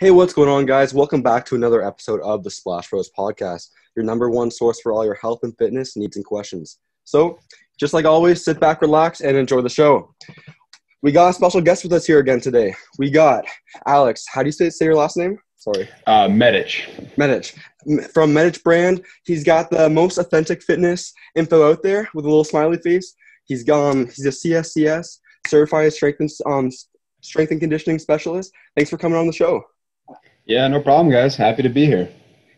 Hey, what's going on, guys? Welcome back to another episode of the Splash Bros podcast, your number one source for all your health and fitness needs and questions. So, just like always, sit back, relax, and enjoy the show. We got a special guest with us here again today. We got Alex. How do you say your last name? Sorry. Medich. Medich. From Medichbrand. He's got the most authentic fitness info out there with a little smiley face. He's a CSCS, certified strength and conditioning specialist. Thanks for coming on the show. Yeah, no problem, guys. Happy to be here.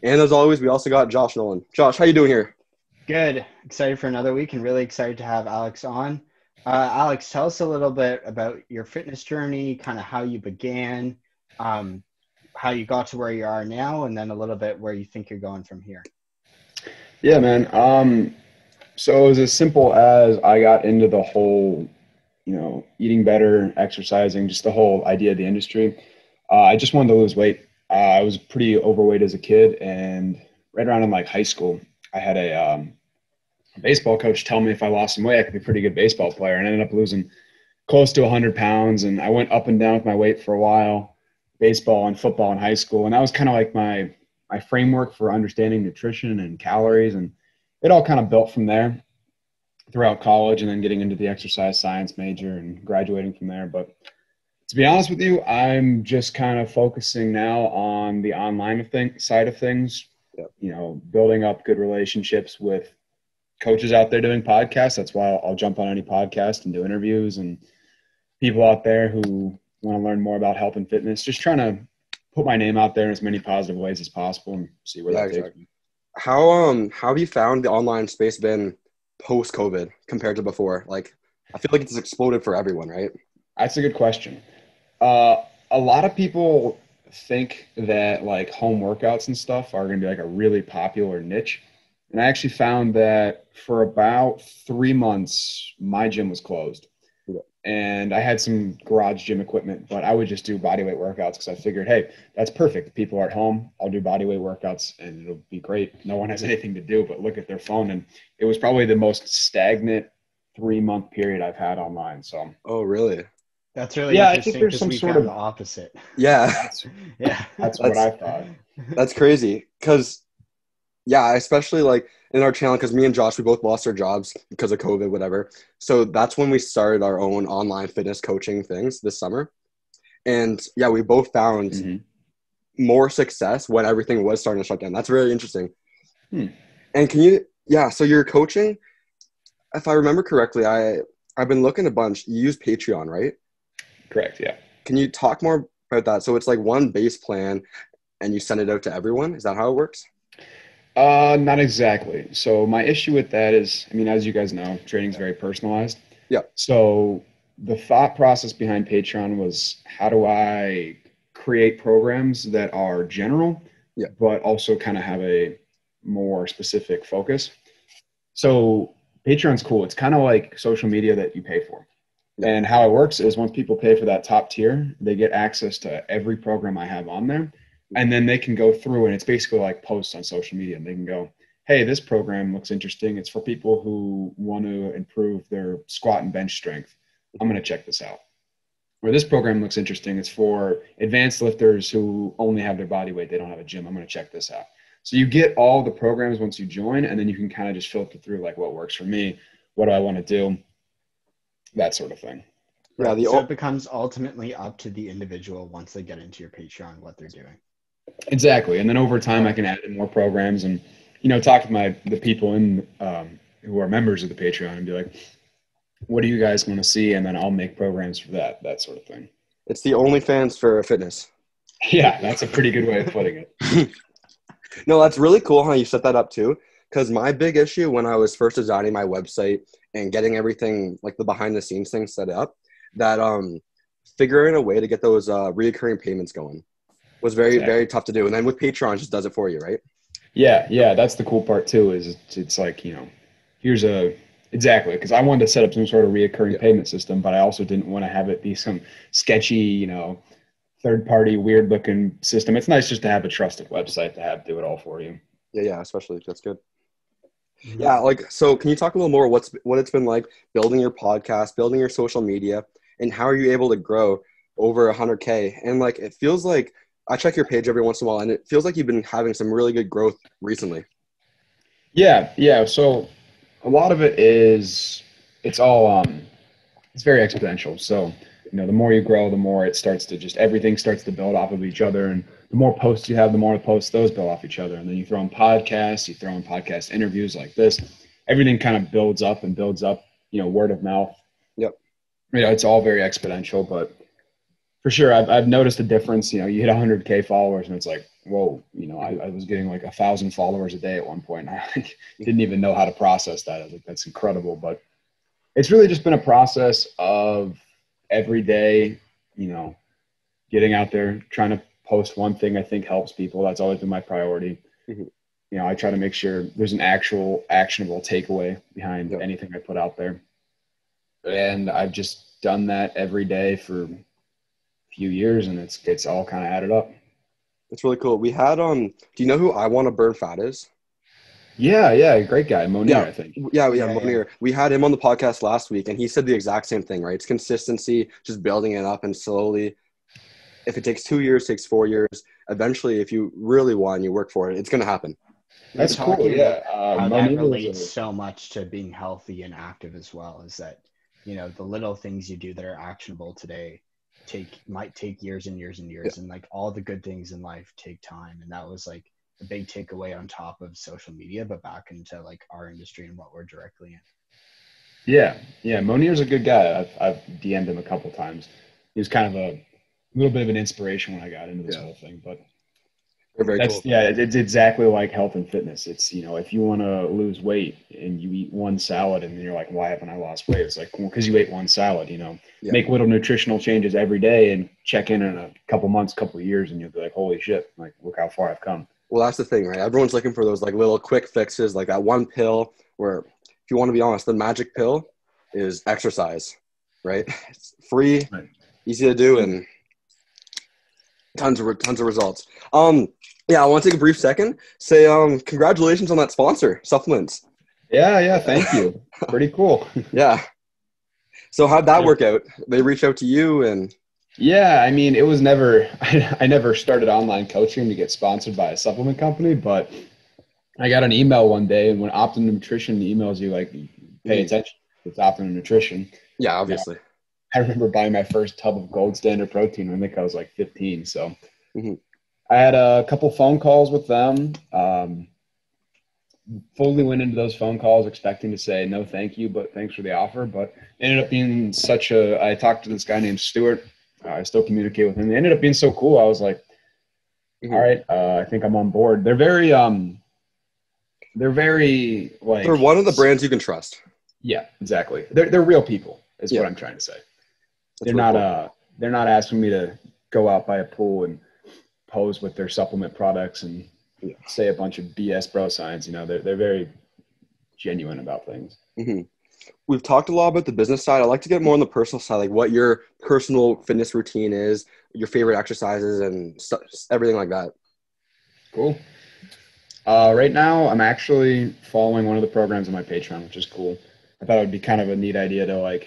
And as always, we also got Josh Nolan. Josh, how you doing here? Good. Excited for another week and really excited to have Alex on. Alex, tell us a little bit about your fitness journey, kind of how you began, how you got to where you are now, and then a little bit where you think you're going from here. Yeah, man. So it was as simple as I got into the whole, eating better, exercising, just the whole idea of the industry. I just wanted to lose weight. I was pretty overweight as a kid, and right around in high school, I had a baseball coach tell me if I lost some weight, I could be a pretty good baseball player, and I ended up losing close to 100 pounds, and I went up and down with my weight for a while, baseball and football in high school, and that was kind of like my framework for understanding nutrition and calories, and it all kind of built from there throughout college and then getting into the exercise science major and graduating from there. But to be honest with you, I'm just kind of focusing now on the online side of things, building up good relationships with coaches out there doing podcasts. That's why I'll jump on any podcast and do interviews, and people out there who want to learn more about health and fitness, just trying to put my name out there in as many positive ways as possible and see where that takes me. How have you found the online space been post-COVID compared to before? I feel like it's exploded for everyone, right? That's a good question. A lot of people think that home workouts and stuff are going to be a really popular niche. And I actually found that for about 3 months, my gym was closed. Yeah. And I had some garage gym equipment, but I would just do bodyweight workouts because I figured, hey, that's perfect. People are at home. I'll do bodyweight workouts and it'll be great. No one has anything to do but look at their phone. And it was probably the most stagnant 3-month period I've had online. So. Oh, really? That's really interesting. I think there's some sort of the opposite. Yeah. That's what I thought. That's crazy. Because, especially in our channel, because me and Josh, we both lost our jobs because of COVID, whatever. So that's when we started our own online fitness coaching things this summer. And we both found more success when everything was starting to shut down. That's really interesting. And so you're coaching, if I remember correctly, I've been looking a bunch. You use Patreon, right? Correct, yeah. Can you talk more about that? So it's one base plan and you send it out to everyone? Is that how it works? Not exactly. So my issue with that is, as you guys know, training is very personalized. Yeah. So the thought process behind Patreon was, how do I create programs that are general, but also kind of have a more specific focus? So Patreon's cool. It's kind of like social media that you pay for. And how it works is once people pay for that top tier, they get access to every program I have on there. And then they can go through, and it's basically like posts on social media. And they can go, hey, this program looks interesting. It's for people who want to improve their squat and bench strength. I'm going to check this out. Or this program looks interesting. It's for advanced lifters who only have their body weight. They don't have a gym. I'm going to check this out. So you get all the programs once you join, and then you can kind of just filter through what works for me. What do I want to do? That sort of thing. Yeah, so it becomes ultimately up to the individual once they get into your Patreon what they're doing. Exactly. And then over time I can add in more programs and, talk to the people who are members of the Patreon and be like, what do you guys want to see? And then I'll make programs for that sort of thing. It's the OnlyFans for fitness. Yeah, that's a pretty good way of putting it. No, that's really cool how you set that up too. Because my big issue when I was first designing my website and getting everything the behind the scenes thing set up, that figuring a way to get those reoccurring payments going was very, very tough to do. And then with Patreon, it just does it for you, right? Yeah. That's the cool part too, is it's exactly. Because I wanted to set up some sort of reoccurring payment system, but I also didn't want to have it be some sketchy, third-party, weird-looking system. It's nice just to have a trusted website to do it all for you. Yeah, especially. That's good. Yeah, so can you talk a little more what it's been like building your podcast, building your social media, and how are you able to grow over 100K? And it feels like I check your page every once in a while, and it feels like you've been having some really good growth recently. Yeah. So a lot of it is, it's all, it's very exponential. So, the more you grow, the more it starts to just, everything starts to build off of each other. And the more posts you have, the more posts those build off each other. And then you throw in podcasts, you throw in podcast interviews like this, everything kind of builds up, word of mouth. Yep. It's all very exponential, but for sure, I've noticed a difference. You hit 100K followers and it's like, whoa, I was getting like 1,000 followers a day at one point. And I didn't even know how to process that. I was like, that's incredible. But it's really just been a process of every day, getting out there, trying to post one thing I think helps people. That's always been my priority. Mm-hmm. I try to make sure there's an actual actionable takeaway behind anything I put out there. And I've just done that every day for a few years, and it's all kind of added up. It's really cool. We had, do you know who I Want to Burn Fat is? Yeah, great guy, Monir, I think. Yeah, Monir. We had him on the podcast last week, and he said the exact same thing, right? It's consistency, just building it up, and slowly, if it takes 2 years, takes 4 years, eventually, if you really want and you work for it, it's going to happen. That's cool, yeah. How that relates so much to being healthy and active as well, is that, the little things you do that are actionable today might take years and years and years, and like all the good things in life take time. And that was like a big takeaway on top of social media, but back into like our industry and what we're directly in. Yeah. Monir's a good guy. I've DM'd him a couple times. He was kind of a little bit of an inspiration when I got into this whole thing, but very cool. Yeah, it's exactly like health and fitness. It's, if you want to lose weight and you eat one salad and then you're like, why haven't I lost weight? It's like, well, because you ate one salad, make little nutritional changes every day and check in a couple months, couple of years, and you'll be like, holy shit, like, look how far I've come. Well, that's the thing, right? Everyone's looking for those like little quick fixes, like that one pill where, if you want to be honest, the magic pill is exercise, right? It's free, easy to do, and tons of results. I want to take a brief second. Say, congratulations on that sponsor, supplements. Yeah, thank you. Pretty cool. Yeah. So how'd that work out? They reached out to you and. Yeah, I mean, it was never. I never started online coaching to get sponsored by a supplement company, but I got an email one day, and when Optimum Nutrition emails you, like, pay attention. It's Optimum Nutrition. Yeah, obviously. I remember buying my first tub of Gold Standard protein when I think I was like 15. So I had a couple phone calls with them. Fully went into those phone calls expecting to say no thank you, but thanks for the offer. But it ended up being I talked to this guy named Stuart. I still communicate with him. It ended up being so cool. I was like, all right, I think I'm on board. They're very like. They're one of the brands you can trust. Yeah, exactly. They're real people is what I'm trying to say. They're not asking me to go out by a pool and pose with their supplement products and say a bunch of BS bro science. They're very genuine about things. Mm-hmm. We've talked a lot about the business side. I'd like to get more on the personal side, like what your personal fitness routine is, your favorite exercises and everything like that. Cool. Right now, I'm actually following one of the programs on my Patreon, which is cool. I thought it would be kind of a neat idea to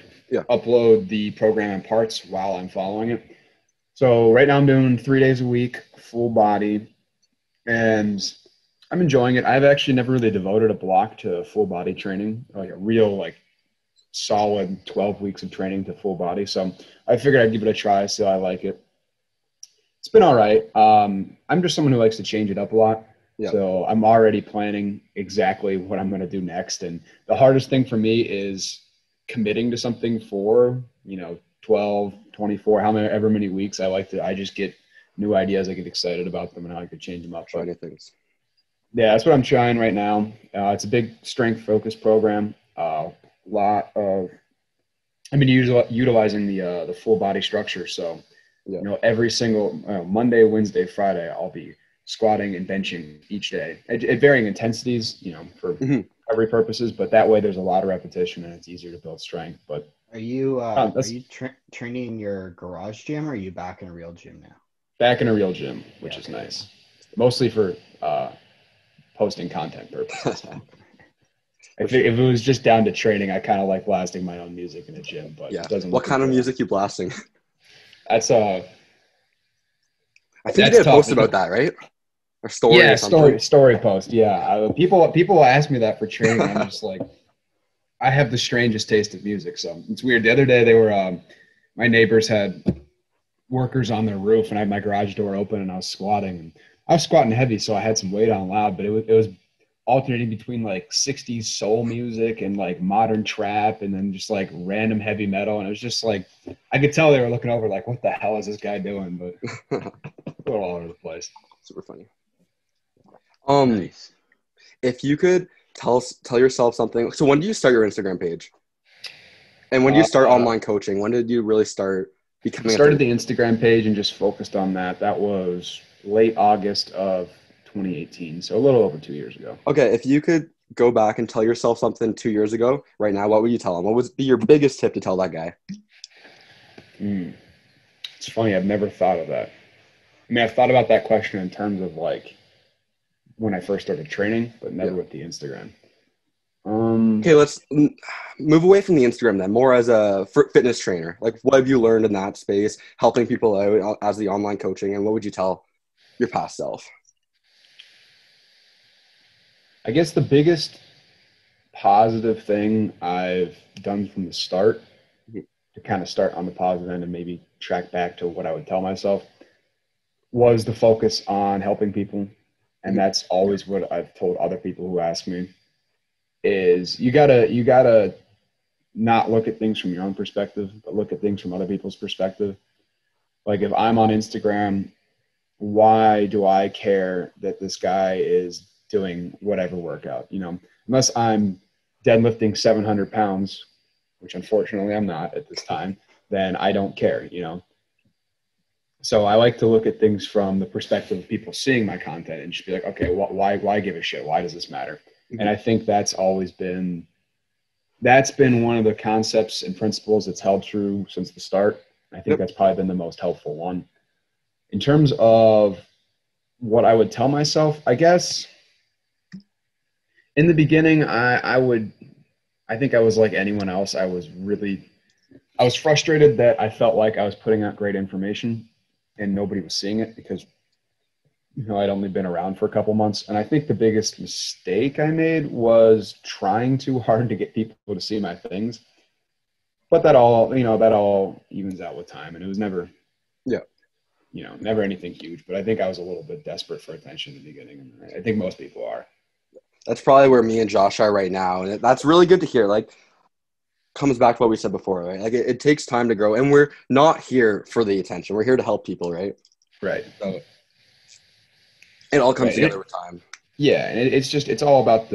upload the program in parts while I'm following it. So right now I'm doing 3 days a week, full body, and I'm enjoying it. I've actually never really devoted a block to full body training, like a real solid 12 weeks of training to full body. So I figured I'd give it a try, so I like it. It's been all right. I'm just someone who likes to change it up a lot. Yeah. So I'm already planning exactly what I'm going to do next. And the hardest thing for me is committing to something for, 12, 24, however many weeks. I just get new ideas. I get excited about them and I could change them up. Try new things. Yeah, that's what I'm trying right now. It's a big strength focused program. I've been utilizing the full body structure. So, every single Monday, Wednesday, Friday, I'll be squatting and benching each day at varying intensities, for every purposes. But that way there's a lot of repetition and it's easier to build strength. But are you training in your garage gym or are you back in a real gym now? Back in a real gym, which is nice. Mostly for posting content purposes. If it was just down to training, I kind of like blasting my own music in a gym, but it doesn't. What kind of music you blasting? That's I think you That's did a tough. post about that, right? Or story Yeah, or something. story post. Yeah, people ask me that for training. I'm just like, I have the strangest taste of music, so it's weird. The other day, they were my neighbors had workers on their roof, and I had my garage door open, and I was squatting. And I was squatting heavy, so I had some weight on loud, but it was alternating between like 60s soul music and like modern trap, and then just like random heavy metal. And it was just like, I could tell they were looking over like, what the hell is this guy doing? But a little all over the place. Super funny. Nice. If you could tell yourself something. So when did you start your Instagram page? And when did you start online coaching? When did you really start becoming? Started the Instagram page and just focused on that. That was late August of 2018, so a little over 2 years ago. Okay, if you could go back and tell yourself something 2 years ago, right now, what would you tell him? What would be your biggest tip to tell that guy? It's funny. I've never thought of that. I mean, I've thought about that question in terms of like when I first started training, but never with the Instagram. Okay, let's move away from the Instagram then, more as a fitness trainer. Like, what have you learned in that space, helping people out as the online coaching, and what would you tell your past self? I guess the biggest positive thing I've done from the start, to kind of start on the positive end and maybe track back to what I would tell myself, was the focus on helping people. And that's always what I've told other people who ask me, is you gotta not look at things from your own perspective, but look at things from other people's perspective. Like if I'm on Instagram, why do I care that this guy is doing whatever workout? You know, unless I'm deadlifting 700 pounds, which unfortunately I'm not at this time, then I don't care, you know? So I like to look at things from the perspective of people seeing my content and just be like, okay, why give a shit? Why does this matter? Mm-hmm. And I think that's been one of the concepts and principles that's held true since the start. I think that's probably been the most helpful one. In terms of what I would tell myself, I guess in the beginning, I think I was like anyone else. I was frustrated that I felt like I was putting out great information and nobody was seeing it because, you know, I'd only been around for a couple months. And I think the biggest mistake I made was trying too hard to get people to see my things. But that all evens out with time. And it was never, never anything huge. But I think I was a little bit desperate for attention in the beginning. And I think most people are. That's probably where me and Josh are right now. And that's really good to hear. Like, comes back to what we said before, right? Like it takes time to grow, and we're not here for the attention. We're here to help people, right? Right. So it all comes together with time. Yeah, and it's all about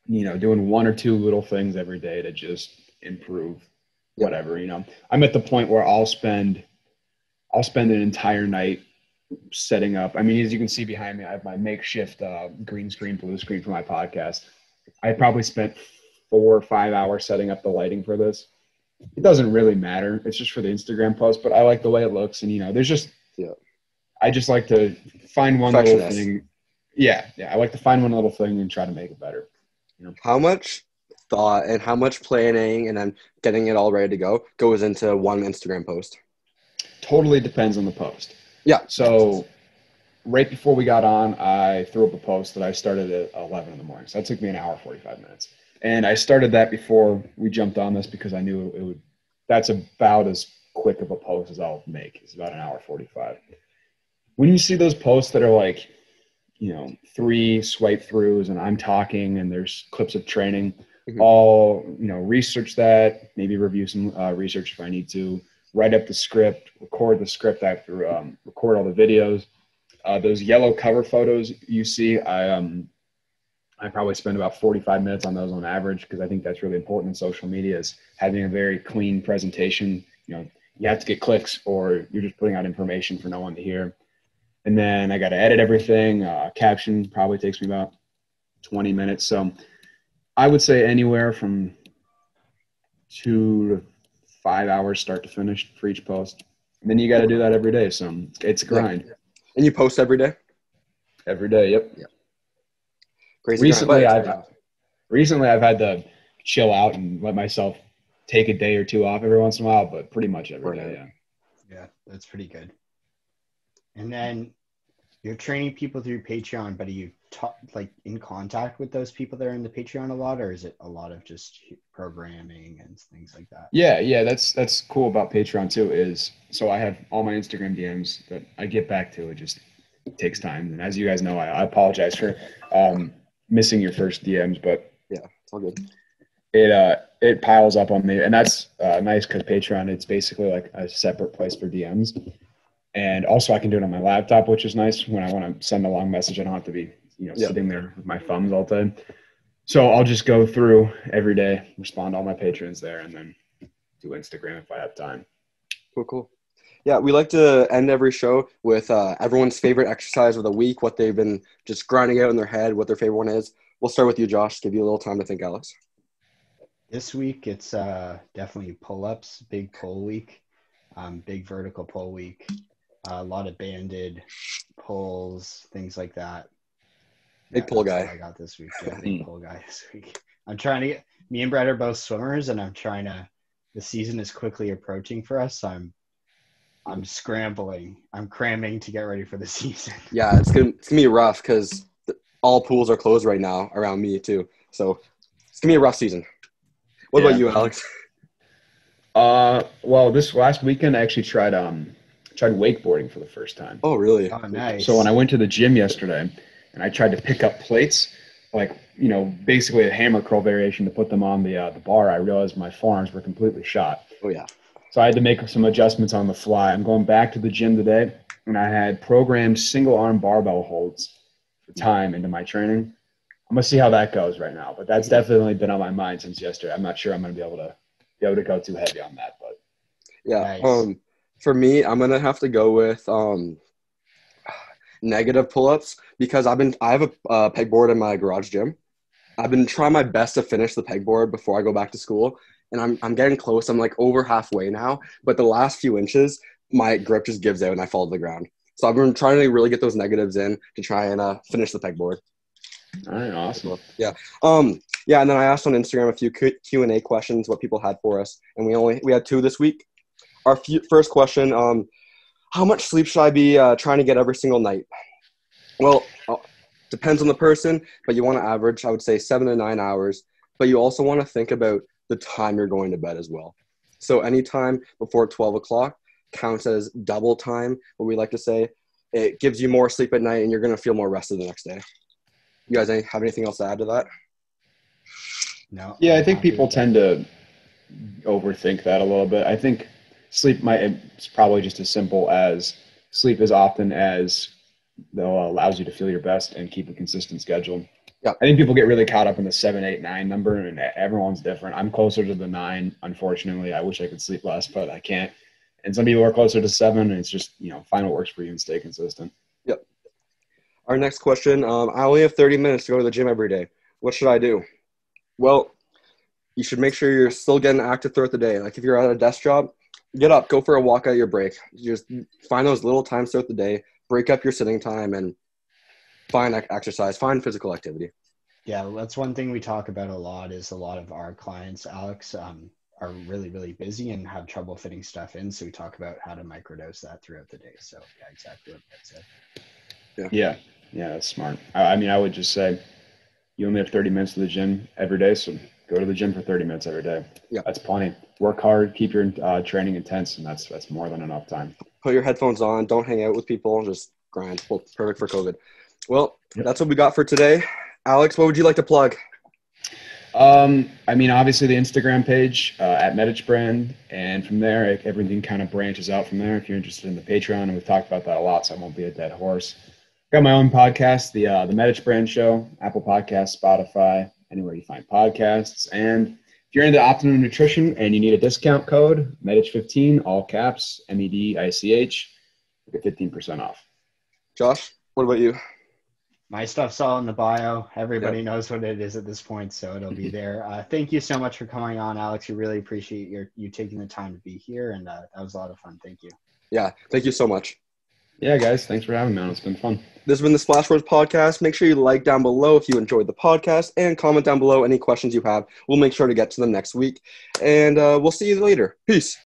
you know, doing one or two little things every day to just improve whatever. You know, I'm at the point where I'll spend an entire night setting up. I mean, as you can see behind me, I have my makeshift green screen, blue screen for my podcast. I probably spent 4 or 5 hours setting up the lighting for this. It doesn't really matter. It's just for the Instagram post, but I like the way it looks. And, you know, I just like to find one little thing. Yeah. I like to find one little thing and try to make it better. You know? How much thought and how much planning and then getting it all ready to go goes into one Instagram post? Totally depends on the post. Yeah. So right before we got on, I threw up a post that I started at 11 in the morning. So that took me an hour, 45 minutes. And I started that before we jumped on this because I knew that's about as quick of a post as I'll make. It's about an hour, 45. When you see those posts that are like, you know, 3 swipe throughs and I'm talking and there's clips of training, I'll, you know, research that, maybe review some research if I need to, write up the script, record the script after, record all the videos. Those yellow cover photos you see, I probably spend about 45 minutes on those on average because I think that's really important in social media, is having a very clean presentation. You know, you have to get clicks or you're just putting out information for no one to hear. And then I got to edit everything. Caption probably takes me about 20 minutes. So I would say anywhere from 2 to 5 hours start to finish for each post. And then you got to do that every day. So it's a grind. Yeah. And you post every day? Every day, yep. Yeah. Recently I've had to chill out and let myself take a day or two off every once in a while, but pretty much every day, yeah. Yeah, that's pretty good. And then you're training people through Patreon, but are you like in contact with those people that are in the Patreon a lot, or is it a lot of just programming and things like that? Yeah, that's cool about Patreon too. Is so I have all my Instagram DMs that I get back to. It just takes time, and as you guys know, I apologize for missing your first DMs, but Yeah, it's all good. It piles up on me, and that's nice because Patreon, it's basically like a separate place for DMs, and also I can do it on my laptop, which is nice when I want to send a long message. I don't have to be sitting there with my thumbs all the time. So I'll just go through every day, respond to all my patrons there, and then do Instagram if I have time. Cool. Yeah, we like to end every show with everyone's favorite exercise of the week, what they've been just grinding out in their head, what their favorite one is. We'll start with you, Josh. Give you a little time to think, Alex. This week, it's definitely pull-ups, big pull week, big vertical pull week, a lot of banded pulls, things like that. Big pull guy. What I got this week. Yeah, big pull guy this week. I'm trying to get, me and Brett are both swimmers, and the season is quickly approaching for us, so I'm scrambling. I'm cramming to get ready for the season. Yeah, it's gonna be rough because all pools are closed right now around me too. So it's gonna be a rough season. What about you, Alex? Well, this last weekend I actually tried wakeboarding for the first time. Oh, really? Oh, nice. So when I went to the gym yesterday and I tried to pick up plates, like basically a hammer curl variation to put them on the bar, I realized my forearms were completely shot. Oh yeah. So I had to make some adjustments on the fly. I'm going back to the gym today, and I had programmed single arm barbell holds for time into my training. I'm gonna see how that goes right now, but that's definitely been on my mind since yesterday. I'm not sure I'm gonna be able to go too heavy on that, but yeah. Nice. For me, I'm gonna have to go with negative pull-ups because I have a pegboard in my garage gym. I've been trying my best to finish the pegboard before I go back to school, and I'm getting close. I'm like over halfway now, but the last few inches, my grip just gives out and I fall to the ground. So I've been trying to really get those negatives in to try and finish the pegboard. all right, awesome. Yeah. Yeah, and then I asked on Instagram a few Q&A questions what people had for us, and we had 2 this week. Our first question, how much sleep should I be trying to get every single night? Well, depends on the person, but you want to average, I would say 7 to 9 hours, but you also want to think about the time you're going to bed as well. So anytime before 12 o'clock counts as double time, what we like to say. It gives you more sleep at night, and you're going to feel more rested the next day. You guys have anything else to add to that? No. Yeah, I think people tend to overthink that a little bit. I think it's probably just as simple as sleep as often as allows you to feel your best and keep a consistent schedule. Yeah. I think people get really caught up in the 7, 8, 9 number, and everyone's different. I'm closer to the 9, unfortunately. I wish I could sleep less, but I can't. And some people are closer to 7, and it's just, find what works for you and stay consistent. Yep. Our next question, I only have 30 minutes to go to the gym every day. What should I do? Well, you should make sure you're still getting active throughout the day. Like if you're at a desk job, get up, go for a walk at your break. Just find those little times throughout the day, break up your sitting time, and find exercise, find physical activity. Yeah, that's one thing we talk about a lot is a lot of our clients, Alex, are really, really busy and have trouble fitting stuff in. So we talk about how to microdose that throughout the day. So yeah, exactly what Brett said. Yeah, that's smart. I mean, I would just say you only have 30 minutes to the gym every day, so go to the gym for 30 minutes every day. Yeah. That's plenty. Work hard, keep your training intense, and that's more than enough time. Put your headphones on, don't hang out with people, just grind. Well, perfect for COVID. Well, That's what we got for today. Alex, what would you like to plug? I mean, obviously the Instagram page at Medichbrand, and from there, everything kind of branches out from there. If you're interested in the Patreon, and we've talked about that a lot, so I won't be a dead horse. Got my own podcast, the Medichbrand Show, Apple Podcasts, Spotify, anywhere you find podcasts. And if you're into optimum nutrition and you need a discount code, Medich15, all caps, MEDICH, you get 15% off. Josh, what about you? My stuff's all in the bio. Everybody knows what it is at this point, so it'll be there. Thank you so much for coming on, Alex. We really appreciate you taking the time to be here, and that was a lot of fun. Thank you. Yeah, thank you so much. Yeah, guys, thanks for having me on. It's been fun. This has been the Splash Words Podcast. Make sure you like down below if you enjoyed the podcast, and comment down below any questions you have. We'll make sure to get to them next week, and we'll see you later. Peace.